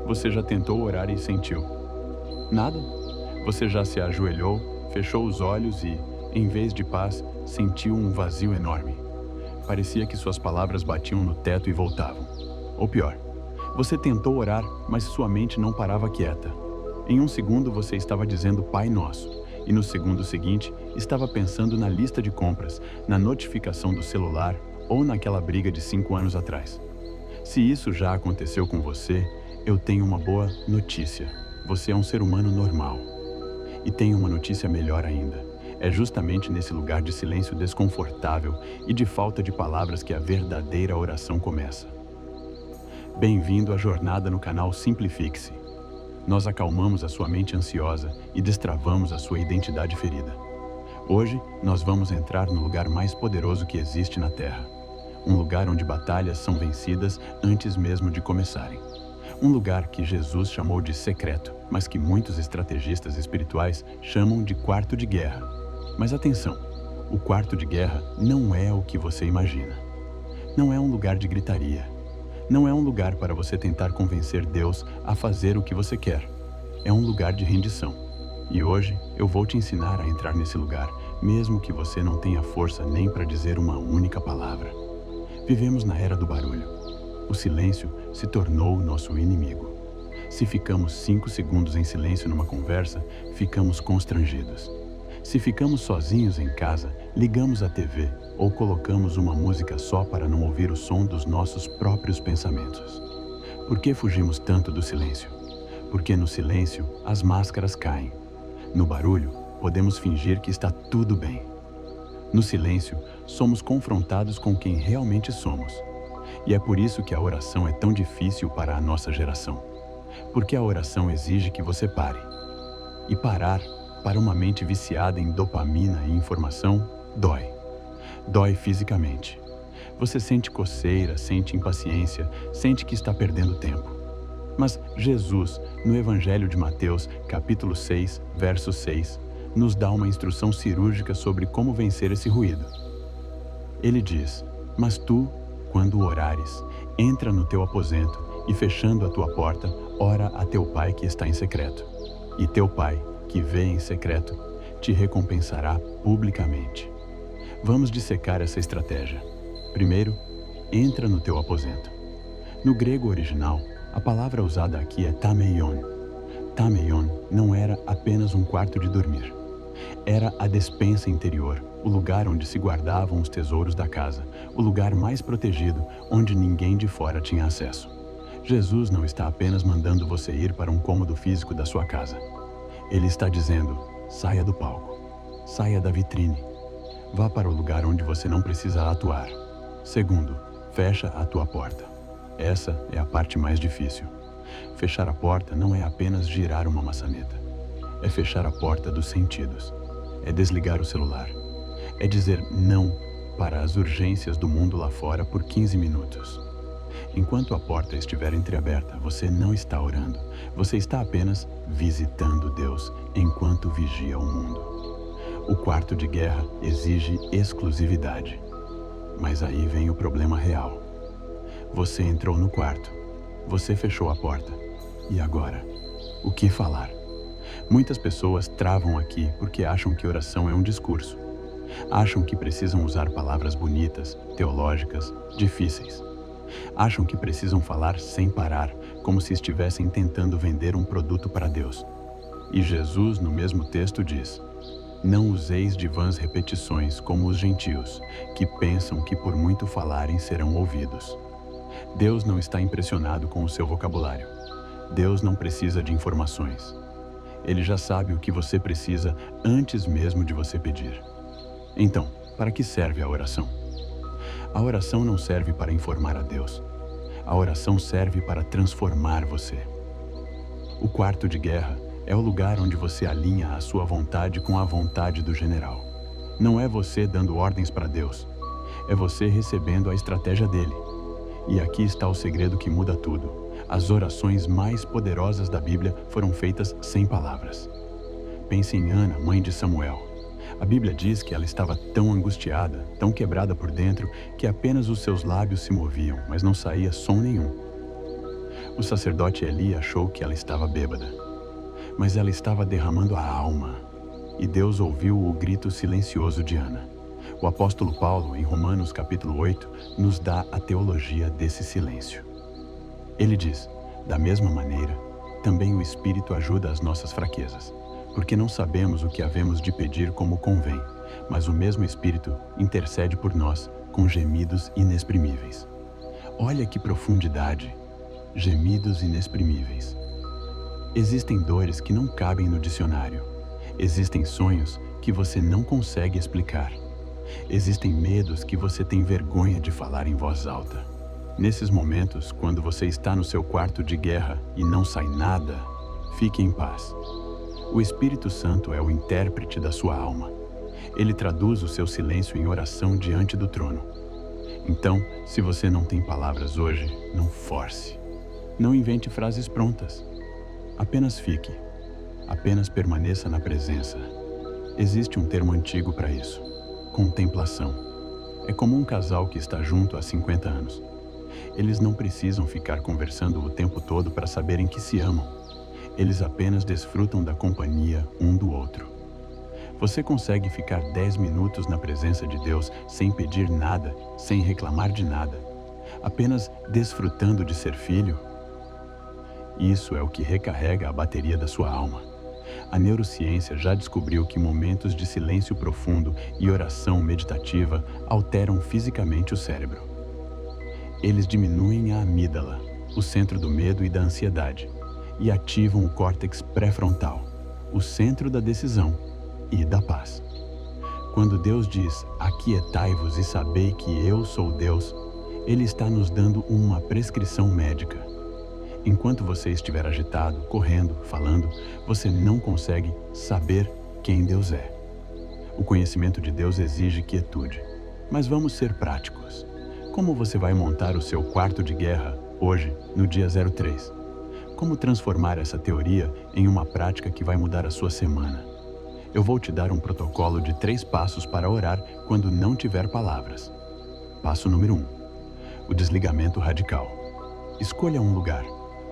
Você já tentou orar e sentiu? Nada? Você já se ajoelhou, fechou os olhos e, em vez de paz, sentiu um vazio enorme. Parecia que suas palavras batiam no teto e voltavam. Ou pior, você tentou orar, mas sua mente não parava quieta. Em um segundo você estava dizendo Pai Nosso, e no segundo seguinte estava pensando na lista de compras, na notificação do celular ou naquela briga de 5 anos atrás. Se isso já aconteceu com você, eu tenho uma boa notícia. Você é um ser humano normal. E tenho uma notícia melhor ainda. É justamente nesse lugar de silêncio desconfortável e de falta de palavras que a verdadeira oração começa. Bem-vindo à jornada no canal Simplifique-se. Nós acalmamos a sua mente ansiosa e destravamos a sua identidade ferida. Hoje, nós vamos entrar no lugar mais poderoso que existe na Terra. Um lugar onde batalhas são vencidas antes mesmo de começarem. Um lugar que Jesus chamou de secreto, mas que muitos estrategistas espirituais chamam de quarto de guerra. Mas atenção, o quarto de guerra não é o que você imagina. Não é um lugar de gritaria. Não é um lugar para você tentar convencer Deus a fazer o que você quer. É um lugar de rendição. E hoje eu vou te ensinar a entrar nesse lugar, mesmo que você não tenha força nem para dizer uma única palavra. Vivemos na era do barulho. O silêncio se tornou o nosso inimigo. Se ficamos 5 segundos em silêncio numa conversa, ficamos constrangidos. Se ficamos sozinhos em casa, ligamos a TV ou colocamos uma música só para não ouvir o som dos nossos próprios pensamentos. Por que fugimos tanto do silêncio? Porque no silêncio as máscaras caem. No barulho, podemos fingir que está tudo bem. No silêncio, somos confrontados com quem realmente somos. E é por isso que a oração é tão difícil para a nossa geração. Porque a oração exige que você pare. E parar, para uma mente viciada em dopamina e informação, dói. Dói fisicamente. Você sente coceira, sente impaciência, sente que está perdendo tempo. Mas Jesus, no Evangelho de Mateus, capítulo 6, verso 6, nos dá uma instrução cirúrgica sobre como vencer esse ruído. Ele diz: "Mas tu, quando orares, entra no teu aposento e, fechando a tua porta, ora a teu Pai que está em secreto. E teu Pai, que vê em secreto, te recompensará publicamente." Vamos dissecar essa estratégia. Primeiro, entra no teu aposento. No grego original, a palavra usada aqui é tameion. Tameion não era apenas um quarto de dormir. Era a despensa interior, o lugar onde se guardavam os tesouros da casa, o lugar mais protegido, onde ninguém de fora tinha acesso. Jesus não está apenas mandando você ir para um cômodo físico da sua casa. Ele está dizendo: saia do palco, saia da vitrine, vá para o lugar onde você não precisa atuar. Segundo, fecha a tua porta. Essa é a parte mais difícil. Fechar a porta não é apenas girar uma maçaneta. É fechar a porta dos sentidos. É desligar o celular. É dizer não para as urgências do mundo lá fora por 15 minutos. Enquanto a porta estiver entreaberta, você não está orando. Você está apenas visitando Deus enquanto vigia o mundo. O quarto de guerra exige exclusividade. Mas aí vem o problema real. Você entrou no quarto. Você fechou a porta. E agora? O que falar? Muitas pessoas travam aqui porque acham que oração é um discurso. Acham que precisam usar palavras bonitas, teológicas, difíceis. Acham que precisam falar sem parar, como se estivessem tentando vender um produto para Deus. E Jesus, no mesmo texto, diz: "Não useis de vãs repetições como os gentios, que pensam que por muito falarem serão ouvidos." Deus não está impressionado com o seu vocabulário. Deus não precisa de informações. Ele já sabe o que você precisa antes mesmo de você pedir. Então, para que serve a oração? A oração não serve para informar a Deus. A oração serve para transformar você. O quarto de guerra é o lugar onde você alinha a sua vontade com a vontade do general. Não é você dando ordens para Deus. É você recebendo a estratégia dele. E aqui está o segredo que muda tudo. As orações mais poderosas da Bíblia foram feitas sem palavras. Pense em Ana, mãe de Samuel. A Bíblia diz que ela estava tão angustiada, tão quebrada por dentro, que apenas os seus lábios se moviam, mas não saía som nenhum. O sacerdote Eli achou que ela estava bêbada, mas ela estava derramando a alma, e Deus ouviu o grito silencioso de Ana. O apóstolo Paulo, em Romanos capítulo 8, nos dá a teologia desse silêncio. Ele diz: da mesma maneira, também o Espírito ajuda as nossas fraquezas, porque não sabemos o que havemos de pedir como convém, mas o mesmo Espírito intercede por nós com gemidos inexprimíveis. Olha que profundidade! Gemidos inexprimíveis. Existem dores que não cabem no dicionário. Existem sonhos que você não consegue explicar. Existem medos que você tem vergonha de falar em voz alta. Nesses momentos, quando você está no seu quarto de guerra e não sai nada, fique em paz. O Espírito Santo é o intérprete da sua alma. Ele traduz o seu silêncio em oração diante do trono. Então, se você não tem palavras hoje, não force. Não invente frases prontas. Apenas fique. Apenas permaneça na presença. Existe um termo antigo para isso: contemplação. É como um casal que está junto há 50 anos. Eles não precisam ficar conversando o tempo todo para saberem que se amam. Eles apenas desfrutam da companhia um do outro. Você consegue ficar 10 minutos na presença de Deus sem pedir nada, sem reclamar de nada, apenas desfrutando de ser filho? Isso é o que recarrega a bateria da sua alma. A neurociência já descobriu que momentos de silêncio profundo e oração meditativa alteram fisicamente o cérebro. Eles diminuem a amígdala, o centro do medo e da ansiedade, e ativam o córtex pré-frontal, o centro da decisão e da paz. Quando Deus diz: aquietai-vos e sabei que eu sou Deus, Ele está nos dando uma prescrição médica. Enquanto você estiver agitado, correndo, falando, você não consegue saber quem Deus é. O conhecimento de Deus exige quietude. Mas vamos ser práticos. Como você vai montar o seu quarto de guerra hoje, no dia 03? Como transformar essa teoria em uma prática que vai mudar a sua semana? Eu vou te dar um protocolo de 3 passos para orar quando não tiver palavras. Passo número 1. O desligamento radical. Escolha um lugar.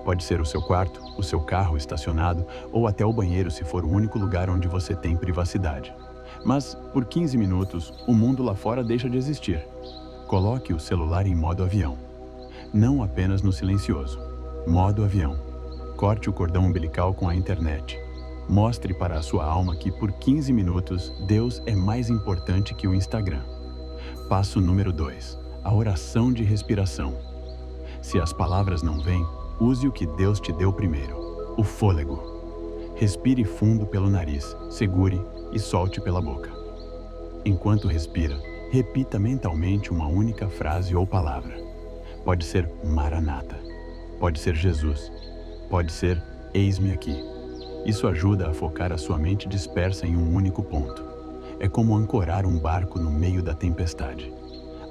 Pode ser o seu quarto, o seu carro estacionado ou até o banheiro se for o único lugar onde você tem privacidade. Mas, por 15 minutos, o mundo lá fora deixa de existir. Coloque o celular em modo avião. Não apenas no silencioso. Modo avião. Corte o cordão umbilical com a internet. Mostre para a sua alma que por 15 minutos Deus é mais importante que o Instagram. Passo número 2. A oração de respiração. Se as palavras não vêm, use o que Deus te deu primeiro: o fôlego. Respire fundo pelo nariz, segure e solte pela boca. Enquanto respira, repita mentalmente uma única frase ou palavra. Pode ser Maranata, pode ser Jesus, pode ser Eis-me aqui. Isso ajuda a focar a sua mente dispersa em um único ponto. É como ancorar um barco no meio da tempestade.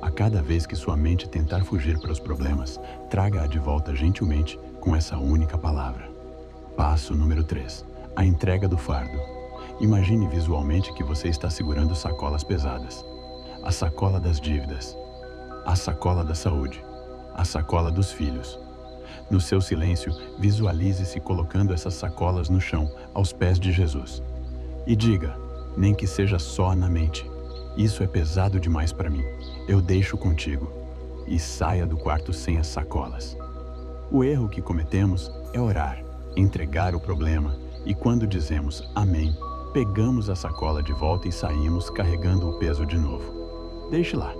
A cada vez que sua mente tentar fugir para os problemas, traga-a de volta gentilmente com essa única palavra. Passo número 3. A entrega do fardo. Imagine visualmente que você está segurando sacolas pesadas. A sacola das dívidas, a sacola da saúde, a sacola dos filhos. No seu silêncio, visualize-se colocando essas sacolas no chão, aos pés de Jesus. E diga, nem que seja só na mente: isso é pesado demais para mim, eu deixo contigo. E saia do quarto sem as sacolas. O erro que cometemos é orar, entregar o problema, e quando dizemos amém, pegamos a sacola de volta e saímos carregando o peso de novo. Deixe lá.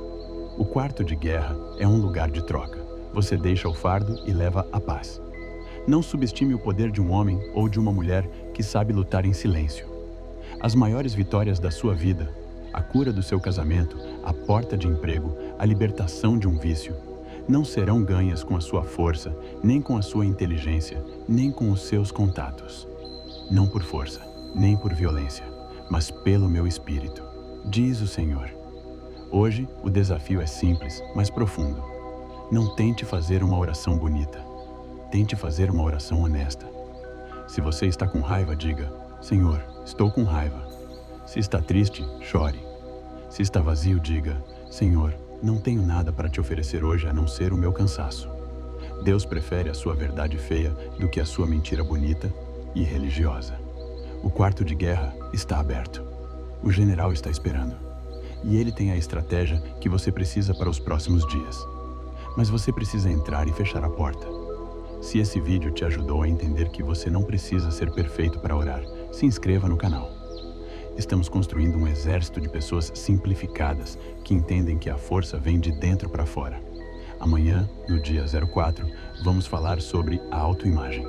O quarto de guerra é um lugar de troca. Você deixa o fardo e leva a paz. Não subestime o poder de um homem ou de uma mulher que sabe lutar em silêncio. As maiores vitórias da sua vida, a cura do seu casamento, a porta de emprego, a libertação de um vício, não serão ganhas com a sua força, nem com a sua inteligência, nem com os seus contatos. Não por força, nem por violência, mas pelo meu espírito, diz o Senhor. Hoje, o desafio é simples, mas profundo. Não tente fazer uma oração bonita. Tente fazer uma oração honesta. Se você está com raiva, diga: Senhor, estou com raiva. Se está triste, chore. Se está vazio, diga: Senhor, não tenho nada para te oferecer hoje a não ser o meu cansaço. Deus prefere a sua verdade feia do que a sua mentira bonita e religiosa. O quarto de guerra está aberto. O general está esperando. E ele tem a estratégia que você precisa para os próximos dias. Mas você precisa entrar e fechar a porta. Se esse vídeo te ajudou a entender que você não precisa ser perfeito para orar, se inscreva no canal. Estamos construindo um exército de pessoas simplificadas que entendem que a força vem de dentro para fora. Amanhã, no dia 04, vamos falar sobre a autoimagem.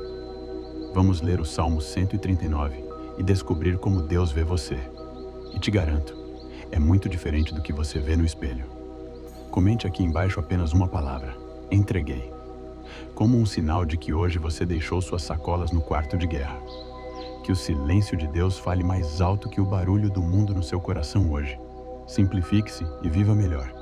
Vamos ler o Salmo 139 e descobrir como Deus vê você. E te garanto, é muito diferente do que você vê no espelho. Comente aqui embaixo apenas uma palavra: entreguei. Como um sinal de que hoje você deixou suas sacolas no quarto de guerra. Que o silêncio de Deus fale mais alto que o barulho do mundo no seu coração hoje. Simplifique-se e viva melhor.